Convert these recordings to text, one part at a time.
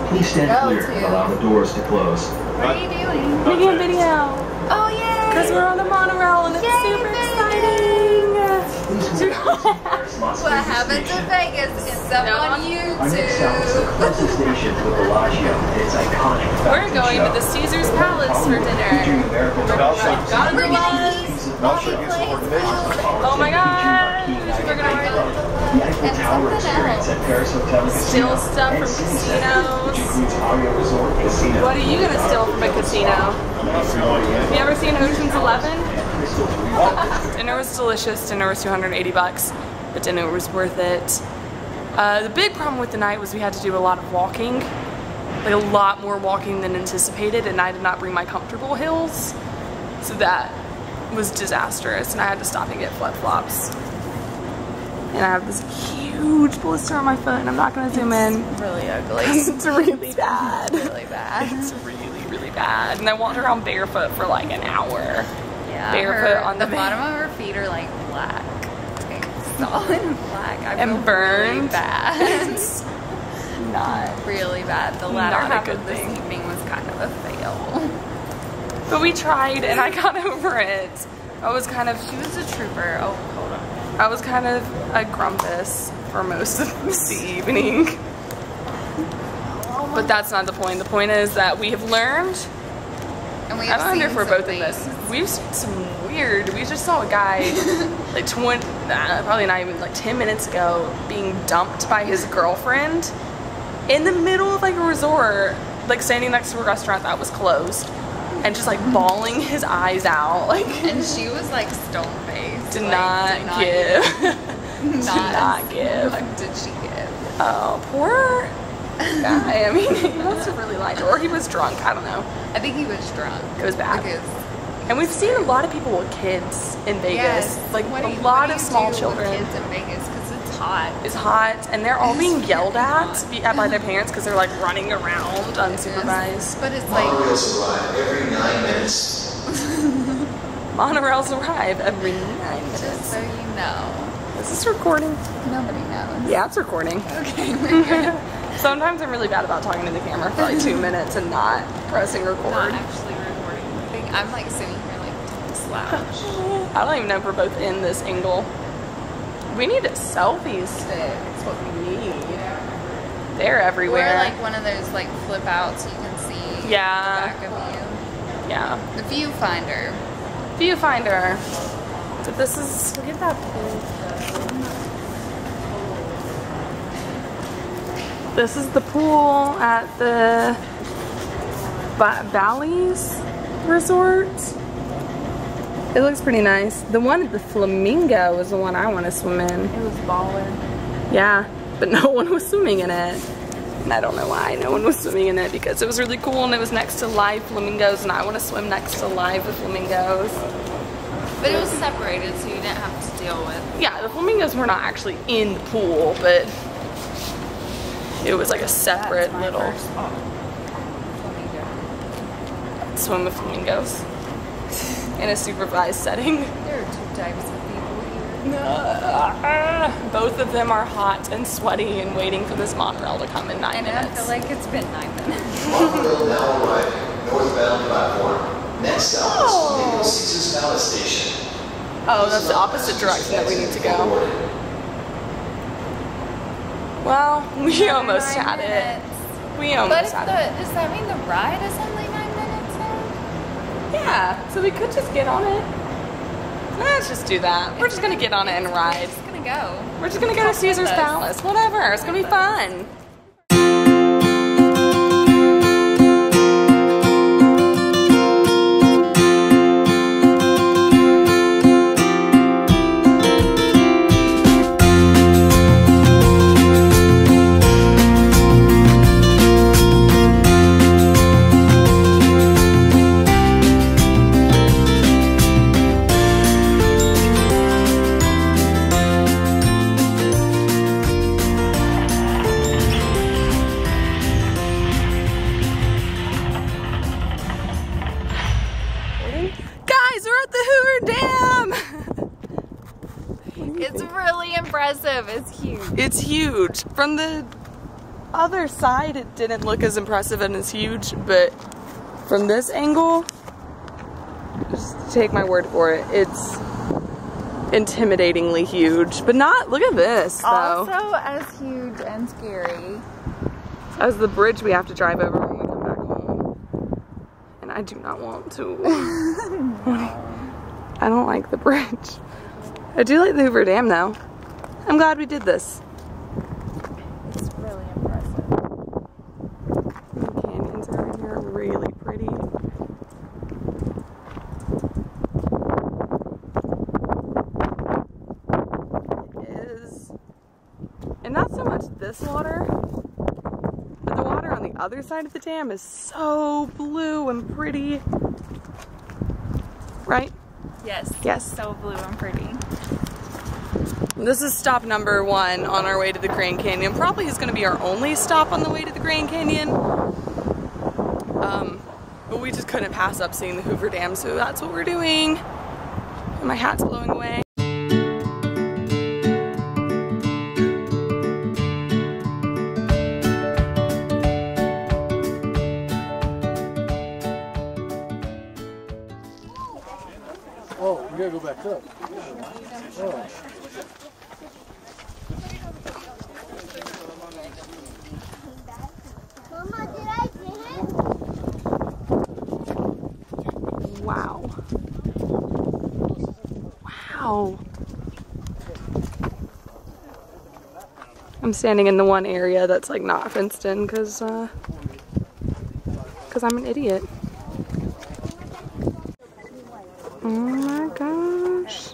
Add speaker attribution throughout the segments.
Speaker 1: Please stand clear and allow the doors to close.
Speaker 2: What are you doing?
Speaker 3: Making a video.
Speaker 2: Oh, yay!
Speaker 3: Because we're on the monorail and it's super exciting.
Speaker 2: What happens in Vegas ends up on
Speaker 1: Our next stop is the
Speaker 2: YouTube.
Speaker 1: closest station to the Bellagio and its iconic
Speaker 3: We're
Speaker 1: fashion
Speaker 3: going
Speaker 1: show.
Speaker 3: to the Caesar's Palace for dinner. Oh my god! We're gonna
Speaker 1: The Eiffel Tower experience at Paris Hotel and
Speaker 3: steal
Speaker 1: Casino,
Speaker 3: stuff
Speaker 1: and
Speaker 3: from
Speaker 1: City Center,
Speaker 3: casinos.
Speaker 1: which includes Aria Resort Casino.
Speaker 3: What are you gonna steal from a casino? Have you ever seen Ocean's 11? Dinner was delicious. Dinner was $280, but dinner was worth it. The big problem with the night was we had to do a lot of walking, like a lot more walking than anticipated, and I did not bring my comfortable heels, so that was disastrous, and I had to stop and get flip-flops. And I have this huge blister on my foot, and I'm not gonna zoom in.
Speaker 2: Really ugly.
Speaker 3: It's really bad.
Speaker 2: Really bad.
Speaker 3: It's really, really bad. And I walked around barefoot for like an hour.
Speaker 2: Yeah,
Speaker 3: Barefoot on the
Speaker 2: bottom of her feet are like black. Like solid black. I
Speaker 3: And
Speaker 2: feel
Speaker 3: burned.
Speaker 2: really bad.
Speaker 3: Not.
Speaker 2: Really bad. The latter
Speaker 3: Not a
Speaker 2: half
Speaker 3: good
Speaker 2: of this
Speaker 3: thing.
Speaker 2: evening was kind of a fail.
Speaker 3: But we tried, and I got over it. I was kind of,
Speaker 2: She was a trooper. Oh, hold on.
Speaker 3: I was kind of a grumpus for most of the evening. But that's not the point. The point is that we have learned.
Speaker 2: And we
Speaker 3: I
Speaker 2: have
Speaker 3: don't wonder
Speaker 2: seen
Speaker 3: if we're
Speaker 2: some
Speaker 3: both in this.
Speaker 2: things.
Speaker 3: We've seen some weird. We just saw a guy, like probably not even like 10 minutes ago, being dumped by his girlfriend in the middle of like a resort, like standing next to a restaurant that was closed, and just like bawling his eyes out, like.
Speaker 2: And she was like stone faced.
Speaker 3: Did not give. Did not give.
Speaker 2: What did she give?
Speaker 3: Oh, poor guy. I mean, he must have really liked her, or he was drunk. I don't know.
Speaker 2: I think he was drunk.
Speaker 3: It was bad.
Speaker 2: Because
Speaker 3: And we've seen a lot of people with kids in Vegas, like
Speaker 2: what
Speaker 3: a
Speaker 2: do you-
Speaker 3: lot
Speaker 2: what do
Speaker 3: of
Speaker 2: you
Speaker 3: small
Speaker 2: do
Speaker 3: children.
Speaker 2: with kids in Vegas because it's hot.
Speaker 3: It's hot, and they're all being yelled at
Speaker 2: very
Speaker 3: by their parents because they're like running around unsupervised.
Speaker 2: But it's like
Speaker 4: Monorails arrive every 9 minutes.
Speaker 3: Monorails arrive every 9
Speaker 2: just
Speaker 3: minutes.
Speaker 2: so you know,
Speaker 3: Is this recording?
Speaker 2: nobody knows.
Speaker 3: Yeah, it's recording.
Speaker 2: Okay. We're good.
Speaker 3: Sometimes I'm really bad about talking to the camera for like 2 minutes and not pressing
Speaker 2: Not
Speaker 3: record.
Speaker 2: actually recording. I'm like sitting here like slouched.
Speaker 3: I don't even know if we're both in this angle. We need a selfie stick. That's what we need. They're
Speaker 2: Or
Speaker 3: everywhere.
Speaker 2: like one of those like flip outs you can see
Speaker 3: Yeah.
Speaker 2: the back of
Speaker 3: Yeah.
Speaker 2: you. The viewfinder.
Speaker 3: Viewfinder. So this is, look at that pool. This is the pool at the Bally's Resort. It looks pretty nice. The one at the Flamingo is the one I want to swim in.
Speaker 2: It was baller.
Speaker 3: Yeah, but no one was swimming in it. And I don't know why no one was swimming in it, because it was really cool and it was next to live flamingos, and I want to swim next to live flamingos.
Speaker 2: But it was separated so you didn't have to deal with.
Speaker 3: Yeah, the flamingos were not actually in the pool, but it was like a separate little swim with flamingos in a supervised setting.
Speaker 2: There are two types of people here.
Speaker 3: Both of them are hot and sweaty and waiting for this monorail to come in 9
Speaker 2: And I
Speaker 3: minutes.
Speaker 2: feel like it's been 9 minutes.
Speaker 4: Monorail now arriving. Northbound platform. Next stop is Flamingo Caesar's Palace Station.
Speaker 3: Oh, that's the opposite direction that we need to go. Well, we almost had it. We
Speaker 2: But
Speaker 3: almost
Speaker 2: if
Speaker 3: had it.
Speaker 2: does that mean the ride is only 9 minutes now?
Speaker 3: Yeah, so we could just get on it. Let's just do that. We're just gonna get on it and
Speaker 2: We're
Speaker 3: ride.
Speaker 2: just gonna go.
Speaker 3: We're just gonna go to Caesar's Palace. Whatever, it's gonna be fun. Guys, we're at the Hoover Dam!
Speaker 2: It's really impressive. It's huge.
Speaker 3: It's huge. From the other side, it didn't look as impressive and as huge, but from this angle, just take my word for it, it's intimidatingly huge. But not, look at this, though.
Speaker 2: Also as huge and scary
Speaker 3: as the bridge we have to drive over when we come back home. And I do not want to. I don't like the bridge. I do like the Hoover Dam, though. I'm glad we did this.
Speaker 2: It's really impressive.
Speaker 3: The canyons around here are really pretty. It is. And not so much this water, but the water on the other side of the dam is so blue and pretty. Right?
Speaker 2: Yes.
Speaker 3: Yes.
Speaker 2: So blue and pretty.
Speaker 3: This is stop number 1 on our way to the Grand Canyon. Probably is going to be our only stop on the way to the Grand Canyon. But we just couldn't pass up seeing the Hoover Dam, so that's what we're doing. And my hat's blowing away.
Speaker 5: Oh, you gotta go back up. Oh.
Speaker 3: Wow. Wow. I'm standing in the one area that's like not fenced in because I'm an idiot. Oh my gosh.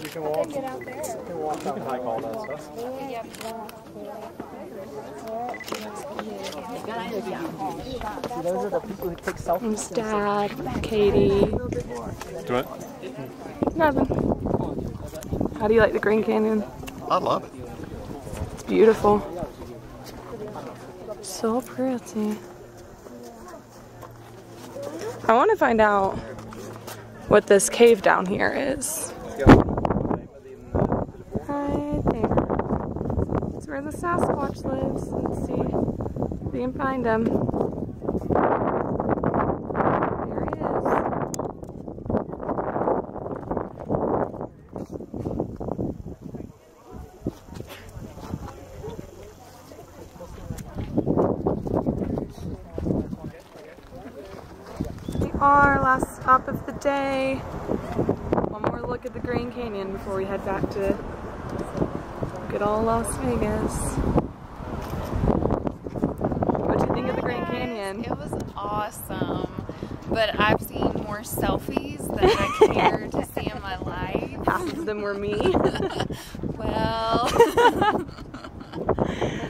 Speaker 5: You can walk. You can walk. You can hike all that stuff. See, those are the people who take selfies.
Speaker 3: Dad, Katie.
Speaker 5: What?
Speaker 3: Nothing. How do you like the Grand Canyon?
Speaker 4: I love it.
Speaker 3: It's beautiful. So pretty. I want to find out what this cave down here is. Right there. It's where the Sasquatch lives. Let's see if we can find him. There he is. Our last stop of the day. One more look at the Grand Canyon before we head back to good old Las Vegas. What do you think of the Grand Canyon?
Speaker 2: It was awesome, but I've seen more selfies than I care to see in my life.
Speaker 3: Half of them were me.
Speaker 2: Well,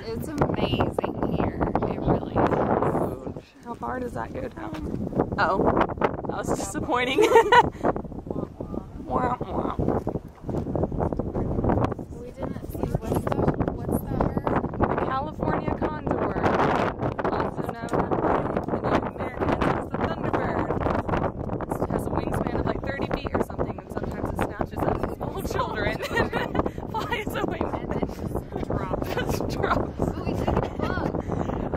Speaker 2: it's amazing here. It really is.
Speaker 3: How far does that go down? Oh, that was disappointing. Wah, wah.
Speaker 2: We didn't see what's that bird?
Speaker 3: The California condor, also known as the Native Americans as the thunderbird. It has a wingspan of like 30 feet or something, and sometimes it snatches up small children and flies away.
Speaker 2: And then just dropped.
Speaker 3: Just drops.
Speaker 2: But we took a book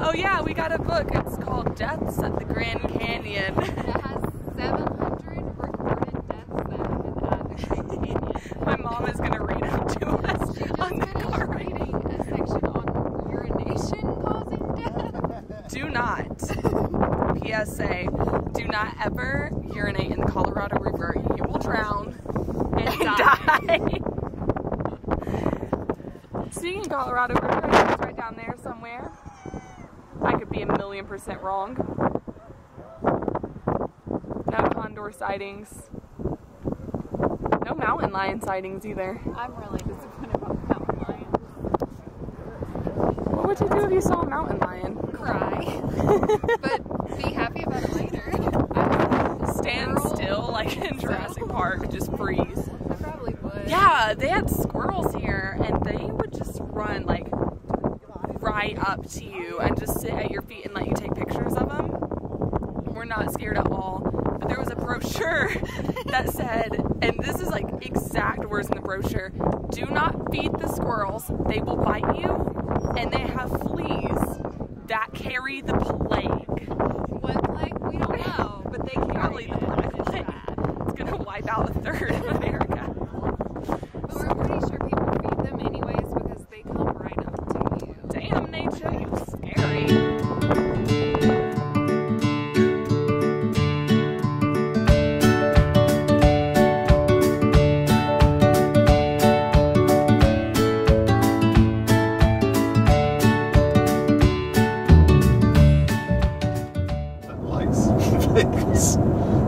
Speaker 3: Oh yeah, we got a book. It's called Deaths at the Grand Canyon.
Speaker 2: that has 700 recorded deaths that happened at the Grand Canyon.
Speaker 3: My mom is gonna read them to us
Speaker 2: She just
Speaker 3: on the
Speaker 2: finished
Speaker 3: car ride.
Speaker 2: reading a section on urination causing death.
Speaker 3: Do not, PSA, do not ever urinate in the Colorado River. You will drown and die. Speaking of Colorado River, I think it's right down there somewhere. I could be 1,000,000% wrong. No condor sightings. No mountain lion sightings either.
Speaker 2: I'm really disappointed about the mountain lion.
Speaker 3: What would you do if you saw a mountain lion?
Speaker 2: Cry. But be happy about it later.
Speaker 3: Stand still like in Jurassic Park, just freeze.
Speaker 2: I probably would.
Speaker 3: Yeah, they had squirrels here and they would just run like right up to you and just sit at your feet and let you take pictures of them. We're not scared at all. But there was a brochure that said And this is like exact words in the brochure. Do not feed the squirrels. They will bite you, and they have fleas that carry the plague.
Speaker 2: What plague? We don't know, but they carry
Speaker 3: Probably the black plague. It's gonna wipe out a third of America.
Speaker 2: But we're pretty sure people feed them anyways because they come right up to you.
Speaker 3: Damn, nature, you scary.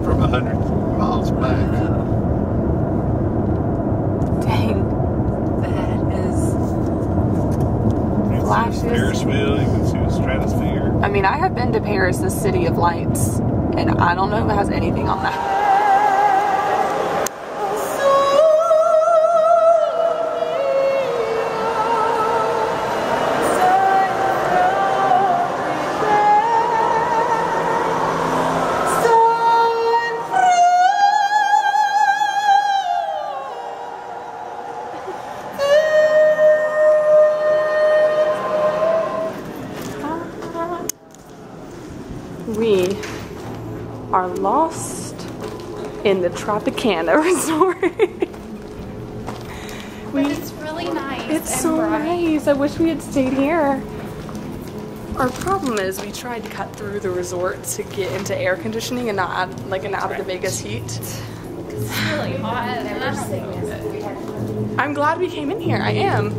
Speaker 5: From 100 miles back.
Speaker 3: Dang. That is flashes.
Speaker 5: Parisville, you can see the stratosphere.
Speaker 3: I mean, I have been to Paris, the city of lights, and I don't know if it has anything on that. We are lost in the Tropicana Resort.
Speaker 2: But it's really nice.
Speaker 3: It's
Speaker 2: and
Speaker 3: so
Speaker 2: bright.
Speaker 3: nice. I wish we had stayed here. Our problem is we tried to cut through the resort to get into air conditioning and not out, like an out of the Vegas heat.
Speaker 2: It's really hot. And I don't like it.
Speaker 3: I'm glad we came in here. I am.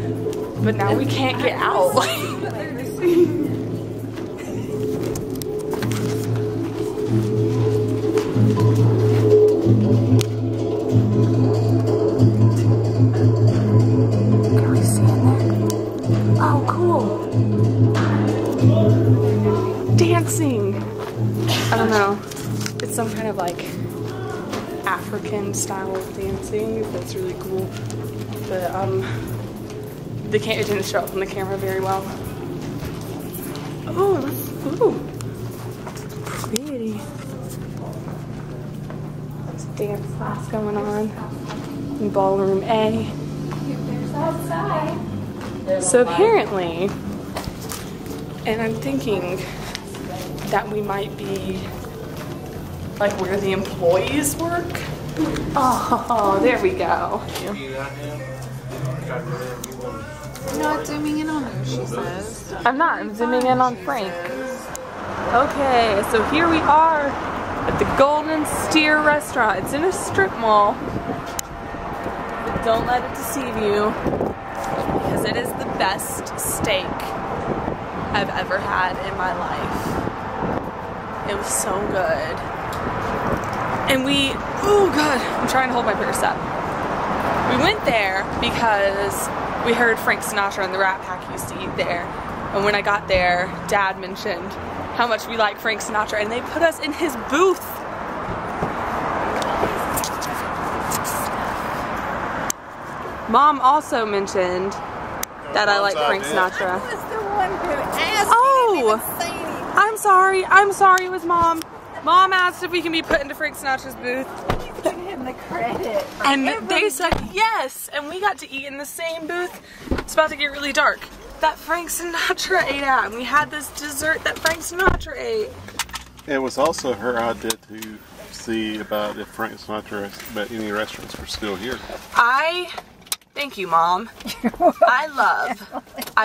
Speaker 3: But now we can't get out. Oh, cool. Dancing. I don't know. It's some kind of like African style of dancing that's really cool. But it didn't show up on the camera very well. Oh, ooh. Pretty. There's a dance class going on in Ballroom A.
Speaker 2: There's outside.
Speaker 3: So apparently, and I'm thinking that we might be like where the employees work. Oh, there we go.
Speaker 2: You're not zooming in on her, she says.
Speaker 3: I'm not, I'm zooming in on Frank. Okay, so here we are at the Golden Steer restaurant. It's in a strip mall. But don't let it deceive you, because it is the best steak I've ever had in my life. It was so good. And oh God, I'm trying to hold my purse up. We went there because we heard Frank Sinatra and the Rat Pack used to eat there. And when I got there, Dad mentioned how much we like Frank Sinatra, and they put us in his booth. Mom also mentioned that I like Frank Sinatra.
Speaker 6: I was the one who asked.
Speaker 3: Oh!
Speaker 6: You didn't even say anything.
Speaker 3: I'm sorry, it was Mom. Mom asked if we can be put into Frank Sinatra's booth.
Speaker 6: Give him the credit.
Speaker 3: And they said yes, and we got to eat in the same booth. It's about to get really dark. That Frank Sinatra ate at, and we had this dessert that Frank Sinatra ate.
Speaker 5: It was also her idea to see about if Frank Sinatra, but any restaurants were still here.
Speaker 3: Thank you, Mom. I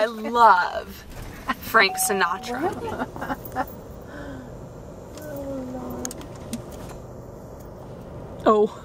Speaker 3: love Frank Sinatra. Oh.